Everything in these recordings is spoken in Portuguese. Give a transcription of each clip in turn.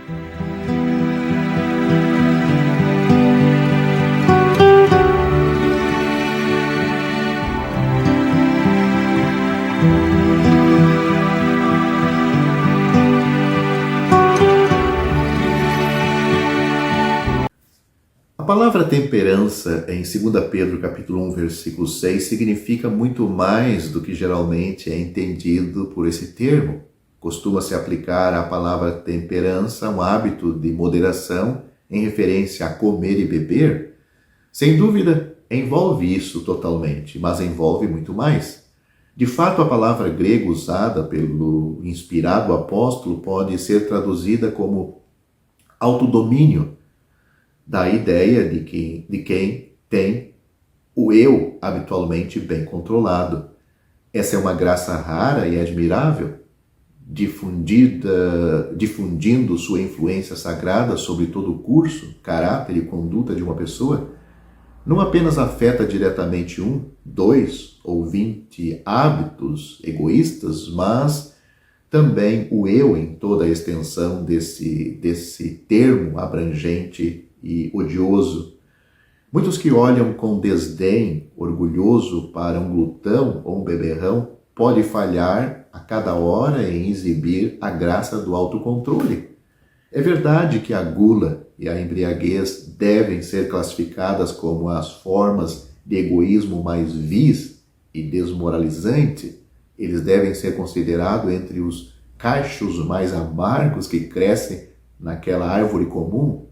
A palavra temperança em 2 Pedro capítulo 1, versículo 6 significa muito mais do que geralmente é entendido por esse termo. Costuma-se aplicar a palavra temperança a um hábito de moderação em referência a comer e beber. Sem dúvida, envolve isso totalmente, mas envolve muito mais. De fato, a palavra grega usada pelo inspirado apóstolo pode ser traduzida como autodomínio, da ideia de quem tem o eu habitualmente bem controlado. Essa é uma graça rara e admirável, difundindo sua influência sagrada sobre todo o curso, caráter e conduta de uma pessoa. Não apenas afeta diretamente 1, 2 ou 20 hábitos egoístas, mas também o eu em toda a extensão desse termo abrangente e odioso. Muitos que olham com desdém orgulhoso para um glutão ou um beberrão pode falhar a cada hora em exibir a graça do autocontrole. É verdade que a gula e a embriaguez devem ser classificadas como as formas de egoísmo mais vis e desmoralizante. Eles devem ser considerados entre os cachos mais amargos que crescem naquela árvore comum.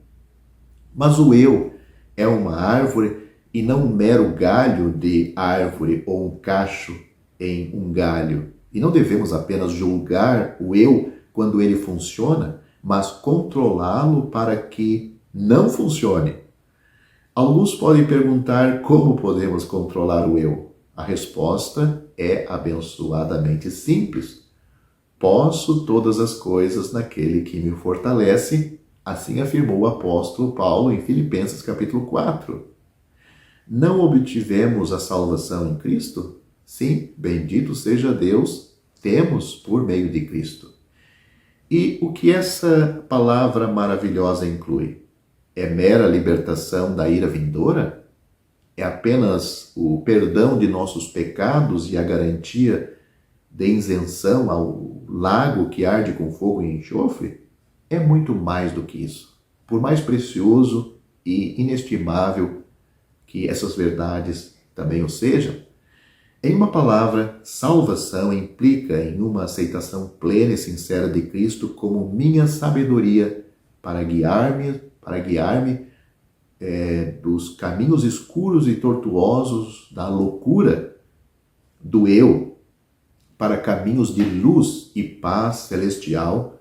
Mas o eu é uma árvore e não um mero galho de árvore ou um cacho em um galho. E não devemos apenas julgar o eu quando ele funciona, mas controlá-lo para que não funcione. Alguns podem perguntar como podemos controlar o eu. A resposta é abençoadamente simples. Posso todas as coisas naquele que me fortalece. Assim afirmou o apóstolo Paulo em Filipenses capítulo 4. Não obtivemos a salvação em Cristo? Sim, bendito seja Deus, temos por meio de Cristo. E o que essa palavra maravilhosa inclui? É mera libertação da ira vindoura? É apenas o perdão de nossos pecados e a garantia de isenção ao lago que arde com fogo e enxofre? É muito mais do que isso. Por mais precioso e inestimável que essas verdades também o sejam, em uma palavra, salvação implica em uma aceitação plena e sincera de Cristo como minha sabedoria para guiar-me dos caminhos escuros e tortuosos da loucura do eu para caminhos de luz e paz celestial,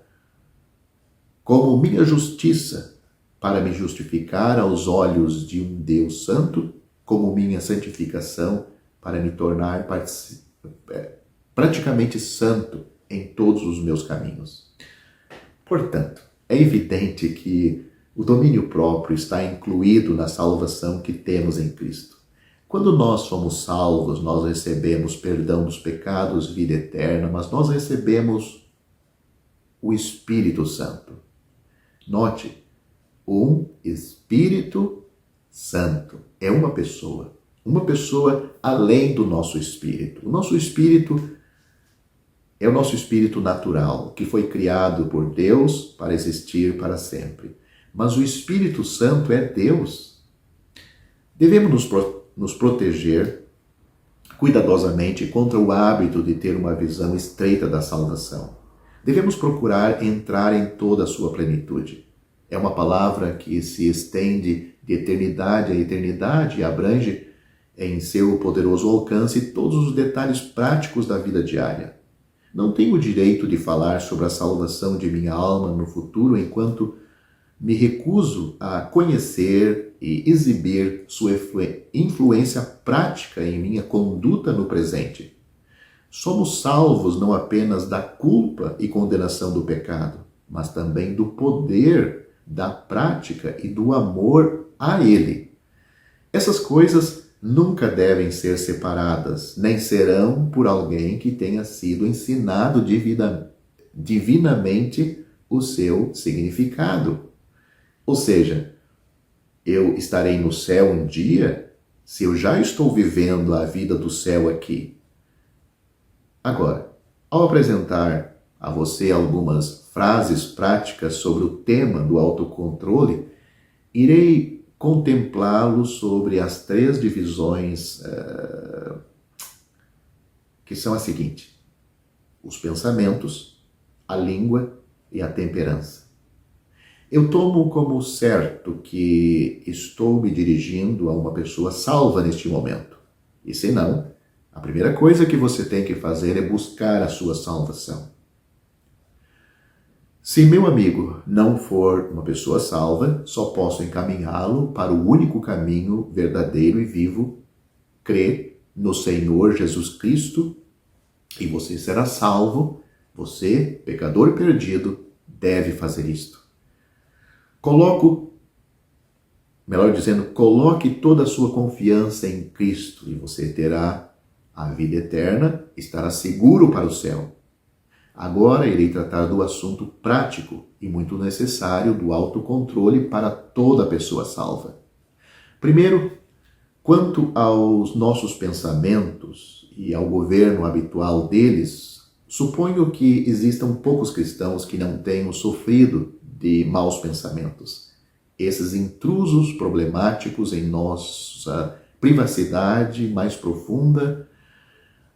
como minha justiça para me justificar aos olhos de um Deus santo, como minha santificação para me tornar praticamente santo em todos os meus caminhos. Portanto, é evidente que o domínio próprio está incluído na salvação que temos em Cristo. Quando nós somos salvos, nós recebemos perdão dos pecados, vida eterna, mas nós recebemos o Espírito Santo. Note, um Espírito Santo é uma pessoa além do nosso espírito. O nosso espírito é o nosso espírito natural, que foi criado por Deus para existir para sempre. Mas o Espírito Santo é Deus. Devemos nos proteger cuidadosamente contra o hábito de ter uma visão estreita da salvação. Devemos procurar entrar em toda a sua plenitude. É uma palavra que se estende de eternidade a eternidade e abrange em seu poderoso alcance todos os detalhes práticos da vida diária. Não tenho o direito de falar sobre a salvação de minha alma no futuro enquanto me recuso a conhecer e exibir sua influência prática em minha conduta no presente. Somos salvos não apenas da culpa e condenação do pecado, mas também do poder, da prática e do amor a ele. Essas coisas nunca devem ser separadas, nem serão por alguém que tenha sido ensinado divinamente o seu significado. Ou seja, eu estarei no céu um dia se eu já estou vivendo a vida do céu aqui. Agora, ao apresentar a você algumas frases práticas sobre o tema do autocontrole, irei contemplá-lo sobre as 3 divisões que são as seguintes: os pensamentos, a língua e a temperança. Eu tomo como certo que estou me dirigindo a uma pessoa salva neste momento. E se não, a primeira coisa que você tem que fazer é buscar a sua salvação. Se meu amigo não for uma pessoa salva, só posso encaminhá-lo para o único caminho verdadeiro e vivo: crer no Senhor Jesus Cristo e você será salvo. Você, pecador perdido, deve fazer isto. Coloque toda a sua confiança em Cristo e você terá a vida eterna, estará seguro para o céu. Agora irei tratar do assunto prático e muito necessário do autocontrole para toda pessoa salva. Primeiro, quanto aos nossos pensamentos e ao governo habitual deles, suponho que existam poucos cristãos que não tenham sofrido de maus pensamentos. Esses intrusos problemáticos em nossa privacidade mais profunda,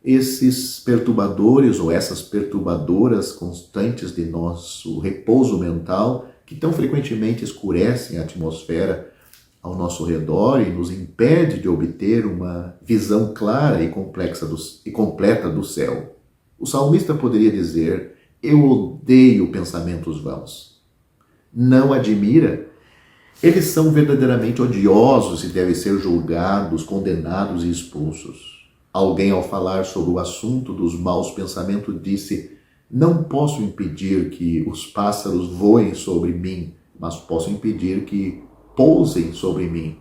esses perturbadores ou essas perturbadoras constantes de nosso repouso mental, que tão frequentemente escurecem a atmosfera ao nosso redor e nos impede de obter uma visão clara e completa do céu. O salmista poderia dizer: eu odeio pensamentos vãos. Não admira? Eles são verdadeiramente odiosos e devem ser julgados, condenados e expulsos. Alguém, ao falar sobre o assunto dos maus pensamentos, disse: não posso impedir que os pássaros voem sobre mim, mas posso impedir que pousem sobre mim.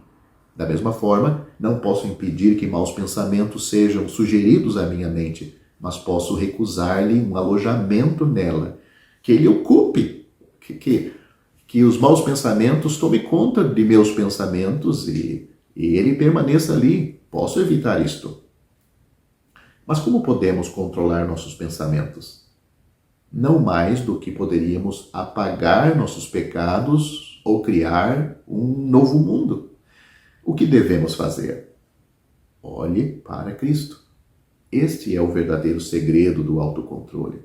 Da mesma forma, não posso impedir que maus pensamentos sejam sugeridos à minha mente, mas posso recusar-lhe um alojamento nela, que ele ocupe, que os maus pensamentos tomem conta de meus pensamentos e ele permaneça ali. Posso evitar isto. Mas como podemos controlar nossos pensamentos? Não mais do que poderíamos apagar nossos pecados ou criar um novo mundo. O que devemos fazer? Olhe para Cristo. Este é o verdadeiro segredo do autocontrole.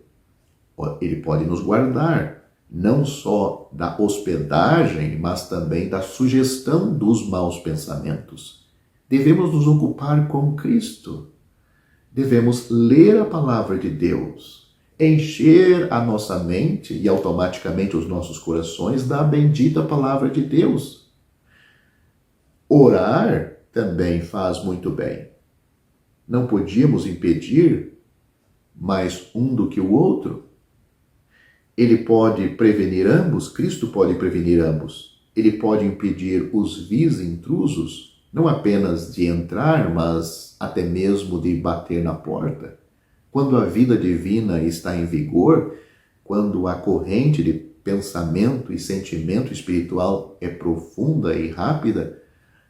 Ele pode nos guardar, não só da hospedagem, mas também da sugestão dos maus pensamentos. Devemos nos ocupar com Cristo. Devemos ler a palavra de Deus, encher a nossa mente e automaticamente os nossos corações da bendita palavra de Deus. Orar também faz muito bem. Não podíamos impedir mais um do que o outro. Ele pode prevenir ambos, Cristo pode prevenir ambos. Ele pode impedir os vis intrusos, não apenas de entrar, mas até mesmo de bater na porta. Quando a vida divina está em vigor, quando a corrente de pensamento e sentimento espiritual é profunda e rápida,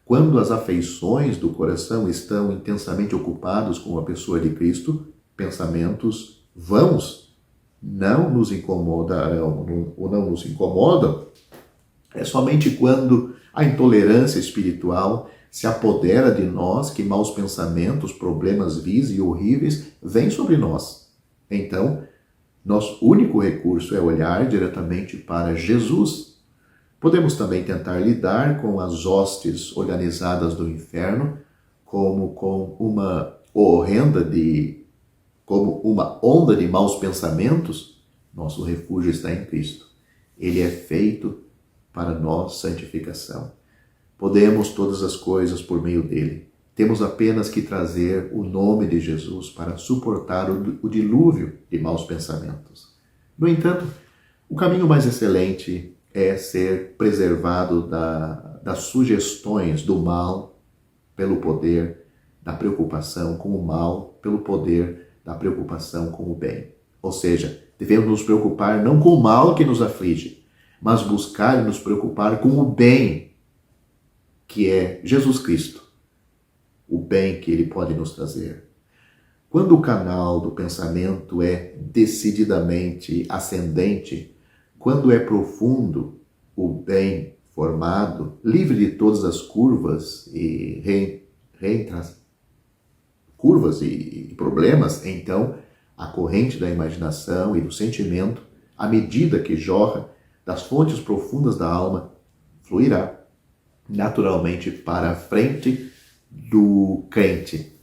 quando as afeições do coração estão intensamente ocupados com a pessoa de Cristo, pensamentos vãos não nos incomodam, é somente quando a intolerância espiritual se apodera de nós que maus pensamentos, problemas vis e horríveis vêm sobre nós. Então, nosso único recurso é olhar diretamente para Jesus. Podemos também tentar lidar com as hostes organizadas do inferno como uma onda de maus pensamentos. Nosso refúgio está em Cristo. Ele é feito para nossa santificação. Podemos todas as coisas por meio dele. Temos apenas que trazer o nome de Jesus para suportar o dilúvio de maus pensamentos. No entanto, o caminho mais excelente é ser preservado das sugestões do mal pelo poder da preocupação com o mal, pelo poder da preocupação com o bem. Ou seja, Devemos nos preocupar não com o mal que nos aflige, mas buscar e nos preocupar com o bem, que é Jesus Cristo, o bem que Ele pode nos trazer. Quando o canal do pensamento é decididamente ascendente, quando é profundo, o bem formado, livre de todas as curvas e curvas e problemas, então a corrente da imaginação e do sentimento, à medida que jorra das fontes profundas da alma, fluirá naturalmente para a frente do crente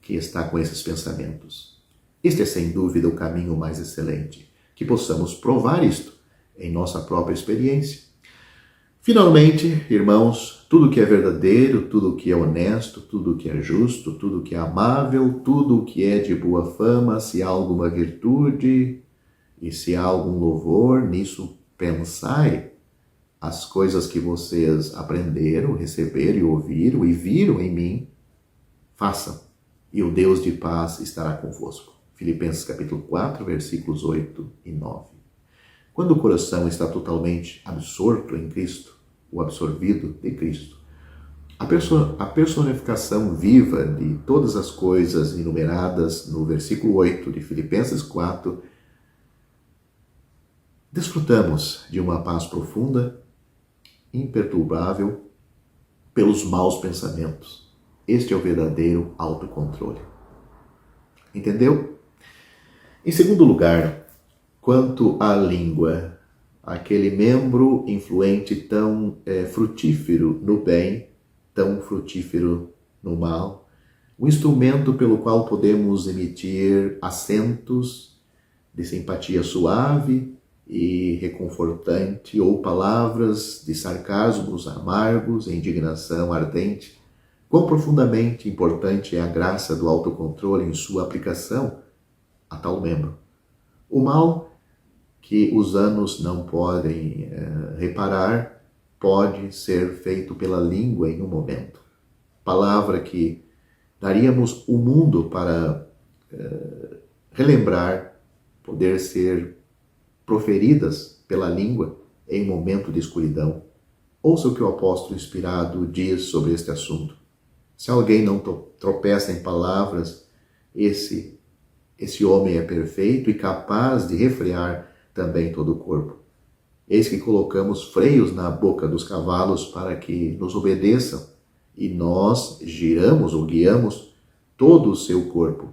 que está com esses pensamentos. Este é sem dúvida o caminho mais excelente, que possamos provar isto em nossa própria experiência. Finalmente, irmãos, tudo que é verdadeiro, tudo que é honesto, tudo que é justo, tudo que é amável, tudo que é de boa fama, se há alguma virtude e se há algum louvor, nisso pensai. As coisas que vocês aprenderam, receberam e ouviram e viram em mim, façam, e o Deus de paz estará convosco. Filipenses capítulo 4, versículos 8 e 9. Quando o coração está totalmente absorto em Cristo, ou absorvido de Cristo, a personificação viva de todas as coisas enumeradas no versículo 8 de Filipenses 4, desfrutamos de uma paz profunda, imperturbável, pelos maus pensamentos. Este é o verdadeiro autocontrole. Entendeu? Em segundo lugar, quanto à língua, aquele membro influente tão frutífero no bem, tão frutífero no mal, o instrumento pelo qual podemos emitir acentos de simpatia suave e reconfortante, ou palavras de sarcasmos amargos e indignação ardente. Quão profundamente importante é a graça do autocontrole em sua aplicação a tal membro. O mal que os anos não podem reparar pode ser feito pela língua em um momento. Palavra que daríamos o mundo para relembrar, poder ser proferidas pela língua em momento de escuridão. Ouça o que o apóstolo inspirado diz sobre este assunto. Se alguém não tropeça em palavras, esse homem é perfeito e capaz de refrear também todo o corpo. Eis que colocamos freios na boca dos cavalos para que nos obedeçam, e nós giramos ou guiamos todo o seu corpo.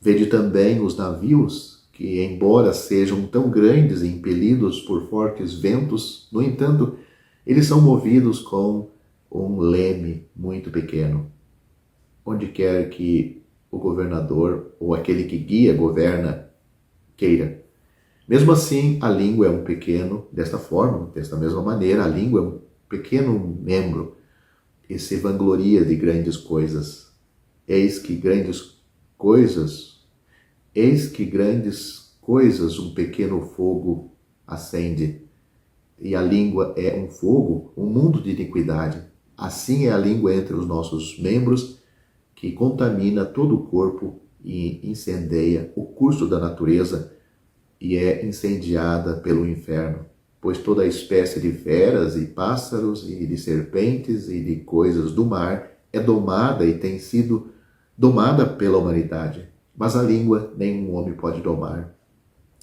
Vede também os navios, que embora sejam tão grandes e impelidos por fortes ventos, no entanto, eles são movidos com um leme muito pequeno. Onde quer que o governador ou aquele que guia, governa, queira. Mesmo assim, a língua é um pequeno, desta forma, desta mesma maneira, a língua é um pequeno membro e se vangloria de grandes coisas. Eis que grandes coisas um pequeno fogo acende. E a língua é um fogo, um mundo de iniquidade. Assim é a língua entre os nossos membros, que contamina todo o corpo e incendeia o curso da natureza e é incendiada pelo inferno. Pois toda espécie de feras e pássaros e de serpentes e de coisas do mar é domada e tem sido domada pela humanidade. Mas a língua nenhum homem pode domar.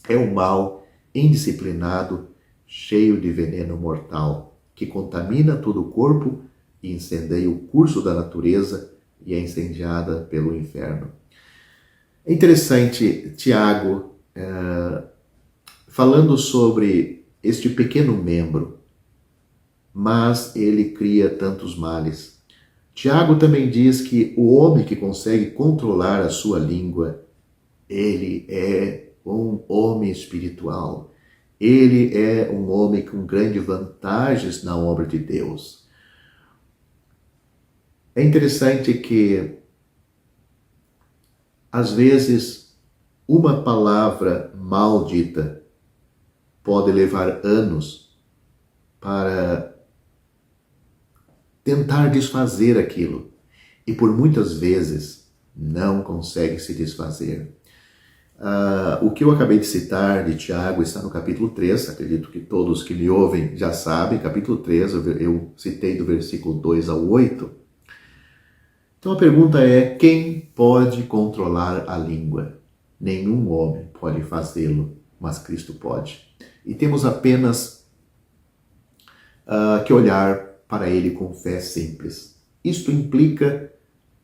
É um mal indisciplinado, cheio de veneno mortal, que contamina todo o corpo e incendeia o curso da natureza e é incendiada pelo inferno. É interessante, Tiago, falando sobre este pequeno membro, mas ele cria tantos males. Tiago também diz que o homem que consegue controlar a sua língua, ele é um homem espiritual. Ele é um homem com grandes vantagens na obra de Deus. É interessante que, às vezes, uma palavra maldita pode levar anos para tentar desfazer aquilo. E por muitas vezes não consegue se desfazer. O que eu acabei de citar de Tiago está no capítulo 3, acredito que todos que me ouvem já sabem, capítulo 3, eu citei do versículo 2 ao 8. Então a pergunta é: quem pode controlar a língua? Nenhum homem pode fazê-lo, mas Cristo pode. E temos apenas que olhar para ele com fé simples. Isto implica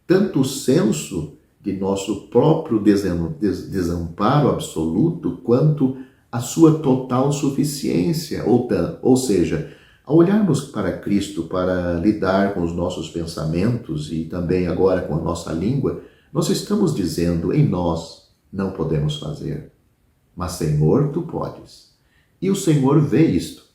tanto o senso de nosso próprio desamparo absoluto, quanto a sua total suficiência, ou seja, ao olharmos para Cristo para lidar com os nossos pensamentos e também agora com a nossa língua, nós estamos dizendo: em nós não podemos fazer, mas Senhor, tu podes. E o Senhor vê isto,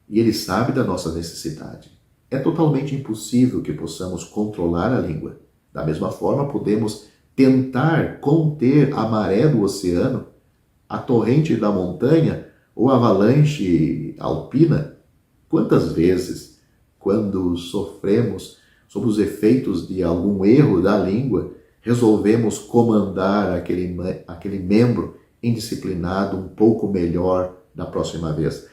e Ele sabe da nossa necessidade. É totalmente impossível que possamos controlar a língua. Da mesma forma, podemos tentar conter a maré do oceano, a torrente da montanha ou a avalanche alpina. Quantas vezes, quando sofremos sob os efeitos de algum erro da língua, resolvemos comandar aquele membro indisciplinado um pouco melhor da próxima vez.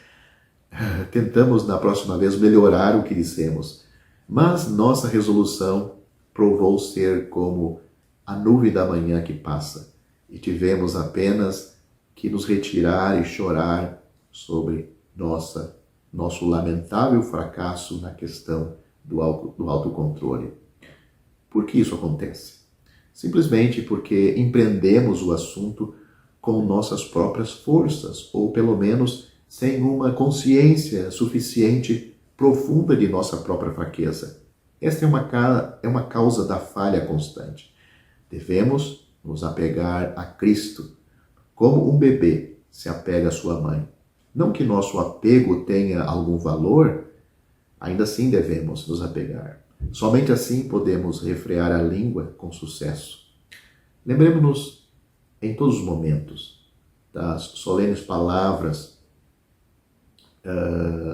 Tentamos, na próxima vez, melhorar o que dissemos, mas nossa resolução provou ser como a nuvem da manhã que passa, e tivemos apenas que nos retirar e chorar sobre nosso lamentável fracasso na questão do autocontrole. Por que isso acontece? Simplesmente porque empreendemos o assunto com nossas próprias forças, ou pelo menos sem uma consciência suficiente profunda de nossa própria fraqueza. Esta é uma causa da falha constante. Devemos nos apegar a Cristo, como um bebê se apega à sua mãe. Não que nosso apego tenha algum valor, ainda assim devemos nos apegar. Somente assim podemos refrear a língua com sucesso. Lembremos-nos em todos os momentos das solenes palavras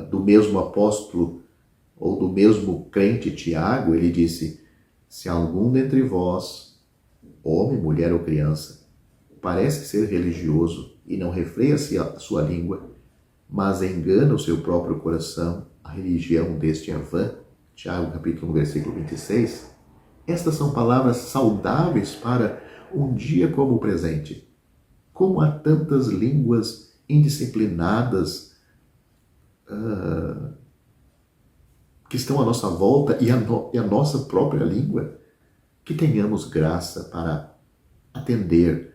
do mesmo apóstolo ou do mesmo crente Tiago. Ele disse: se algum dentre vós, homem, mulher ou criança, parece ser religioso e não refreia-se a sua língua, mas engana o seu próprio coração, a religião deste é vã. Tiago capítulo 1, versículo 26. Estas são palavras saudáveis para um dia como o presente. Como há tantas línguas indisciplinadas que estão à nossa volta e a nossa própria língua, que tenhamos graça para atender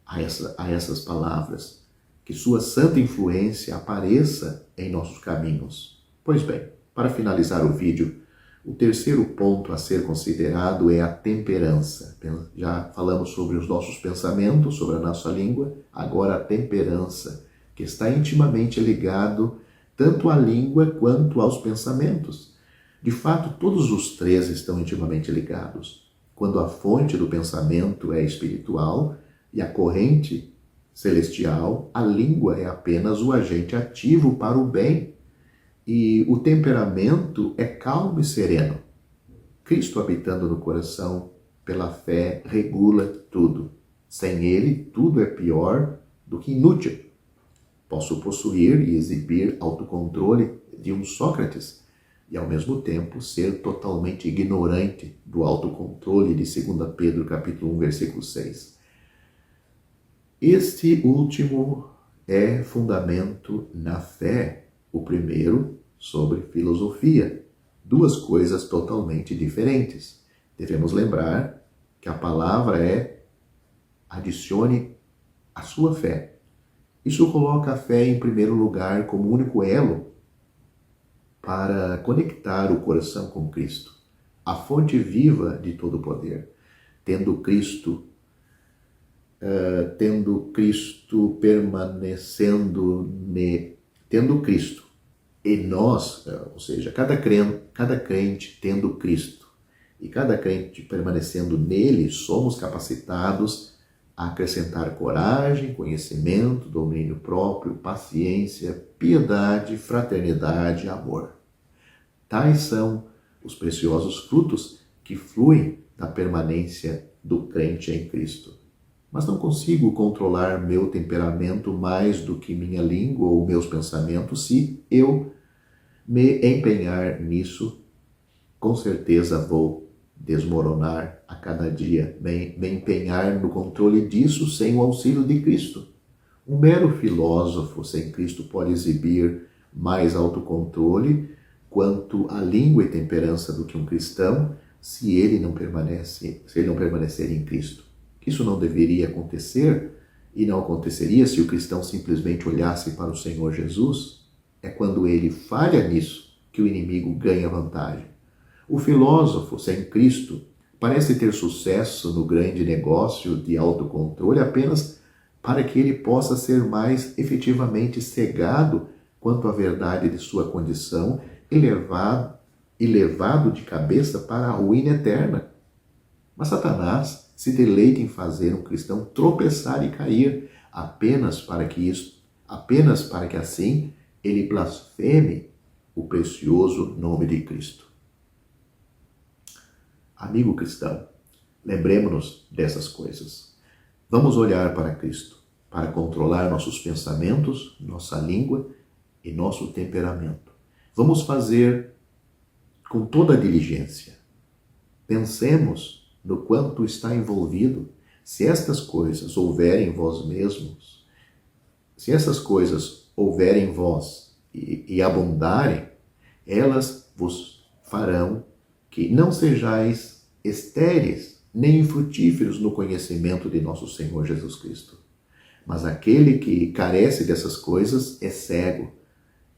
a essas palavras, que sua santa influência apareça em nossos caminhos. Pois bem, para finalizar o vídeo, o terceiro ponto a ser considerado é a temperança. Já falamos sobre os nossos pensamentos, sobre a nossa língua, agora a temperança, que está intimamente ligado tanto à língua quanto aos pensamentos. De fato, todos os três estão intimamente ligados. Quando a fonte do pensamento é espiritual e a corrente celestial, a língua é apenas o agente ativo para o bem. E o temperamento é calmo e sereno. Cristo habitando no coração, pela fé, regula tudo. Sem ele, tudo é pior do que inútil. Posso possuir e exibir autocontrole de um Sócrates e, ao mesmo tempo, ser totalmente ignorante do autocontrole de 2 Pedro, capítulo 1, versículo 6. Este último é fundamento na fé. O primeiro, sobre filosofia. Duas coisas totalmente diferentes. Devemos lembrar que a palavra é: adicione a sua fé. Isso coloca a fé em primeiro lugar como único elo para conectar o coração com Cristo, a fonte viva de todo o poder. Tendo Cristo e nós, ou seja, cada crente tendo Cristo e cada crente permanecendo nele, somos capacitados a acrescentar coragem, conhecimento, domínio próprio, paciência, piedade, fraternidade e amor. Tais são os preciosos frutos que fluem da permanência do crente em Cristo. mas não consigo controlar meu temperamento mais do que minha língua ou meus pensamentos. Se eu me empenhar nisso, com certeza vou desmoronar a cada dia, me empenhar no controle disso sem o auxílio de Cristo. Um mero filósofo sem Cristo pode exibir mais autocontrole quanto à língua e temperança do que um cristão, se ele não permanecer em Cristo. Isso não deveria acontecer e não aconteceria se o cristão simplesmente olhasse para o Senhor Jesus. É quando ele falha nisso que o inimigo ganha vantagem. O filósofo sem Cristo parece ter sucesso no grande negócio de autocontrole apenas para que ele possa ser mais efetivamente cegado quanto à verdade de sua condição e levado de cabeça para a ruína eterna. Mas Satanás se deleita em fazer um cristão tropeçar e cair, apenas para que assim ele blasfeme o precioso nome de Cristo. Amigo cristão, lembremos-nos dessas coisas. Vamos olhar para Cristo, para controlar nossos pensamentos, nossa língua e nosso temperamento. Vamos fazer com toda a diligência. Pensemos no quanto está envolvido. Se estas coisas houverem em vós mesmos, se essas coisas houverem em vós e abundarem, elas vos farão que não sejais estéreis nem infrutíferos no conhecimento de nosso Senhor Jesus Cristo. Mas aquele que carece dessas coisas é cego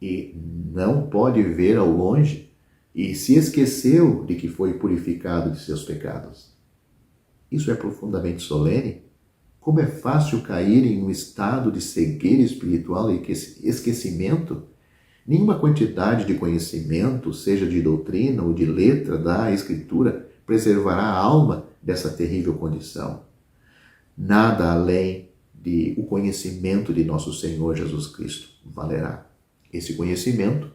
e não pode ver ao longe e se esqueceu de que foi purificado de seus pecados. Isso é profundamente solene. Como é fácil cair em um estado de cegueira espiritual e esquecimento. Nenhuma quantidade de conhecimento, seja de doutrina ou de letra da Escritura, preservará a alma dessa terrível condição. Nada além de o conhecimento de nosso Senhor Jesus Cristo valerá. Esse conhecimento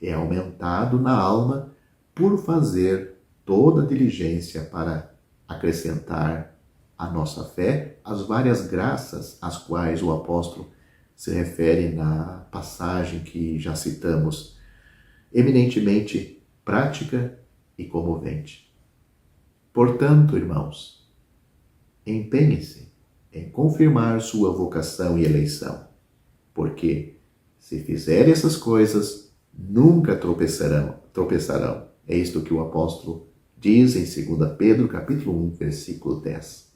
é aumentado na alma por fazer toda a diligência para acrescentar à nossa fé as várias graças às quais o apóstolo se refere na passagem que já citamos, eminentemente prática e comovente. Portanto, irmãos, empenhe-se em confirmar sua vocação e eleição, porque se fizer essas coisas, nunca tropeçarão. É isto que o apóstolo diz em 2 Pedro, capítulo 1, versículo 10.